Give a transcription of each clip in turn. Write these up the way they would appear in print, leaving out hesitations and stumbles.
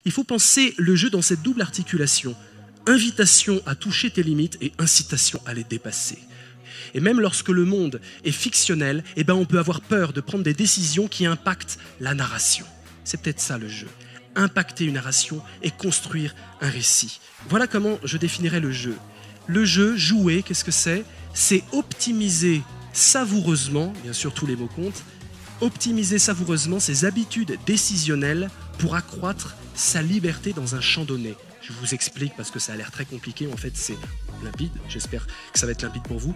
Il faut penser le jeu dans cette double articulation. Invitation à toucher tes limites et incitation à les dépasser. Et même lorsque le monde est fictionnel, on peut avoir peur de prendre des décisions qui impactent la narration. C'est peut-être ça le jeu. Impacter une narration et construire un récit. Voilà comment je définirais le jeu. Le jeu, jouer, qu'est-ce que c'est? C'est optimiser savoureusement, bien sûr tous les mots comptent, optimiser savoureusement ses habitudes décisionnelles pour accroître sa liberté dans un champ donné. Je vous explique parce que ça a l'air très compliqué, en fait c'est limpide, j'espère que ça va être limpide pour vous.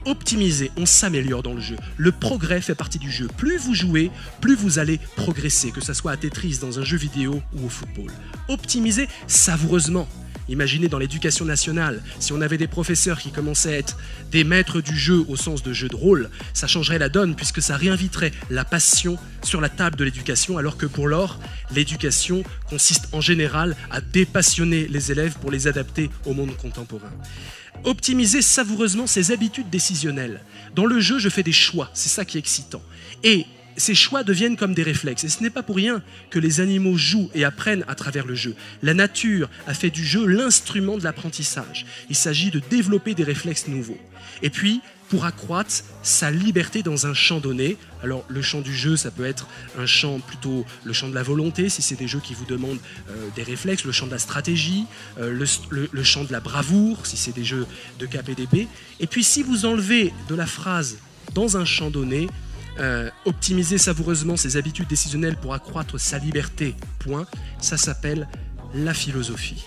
Optimiser, on s'améliore dans le jeu. Le progrès fait partie du jeu. Plus vous jouez, plus vous allez progresser, que ce soit à Tetris, dans un jeu vidéo ou au football. Optimiser savoureusement. Imaginez dans l'éducation nationale, si on avait des professeurs qui commençaient à être des maîtres du jeu au sens de jeu de rôle, ça changerait la donne puisque ça réinviterait la passion sur la table de l'éducation, alors que pour l'or, l'éducation consiste en général à dépassionner les élèves pour les adapter au monde contemporain. Optimiser savoureusement ses habitudes décisionnelles. Dans le jeu, je fais des choix, c'est ça qui est excitant. Et ces choix deviennent comme des réflexes. Et ce n'est pas pour rien que les animaux jouent et apprennent à travers le jeu. La nature a fait du jeu l'instrument de l'apprentissage. Il s'agit de développer des réflexes nouveaux. Et puis, pour accroître sa liberté dans un champ donné. Alors, le champ du jeu, ça peut être un champ plutôt le champ de la volonté, si c'est des jeux qui vous demandent des réflexes, le champ de la stratégie, le champ de la bravoure, si c'est des jeux de KPDP. Et puis, si vous enlevez de la phrase dans un champ donné, optimiser savoureusement ses habitudes décisionnelles pour accroître sa liberté, point, ça s'appelle la philosophie.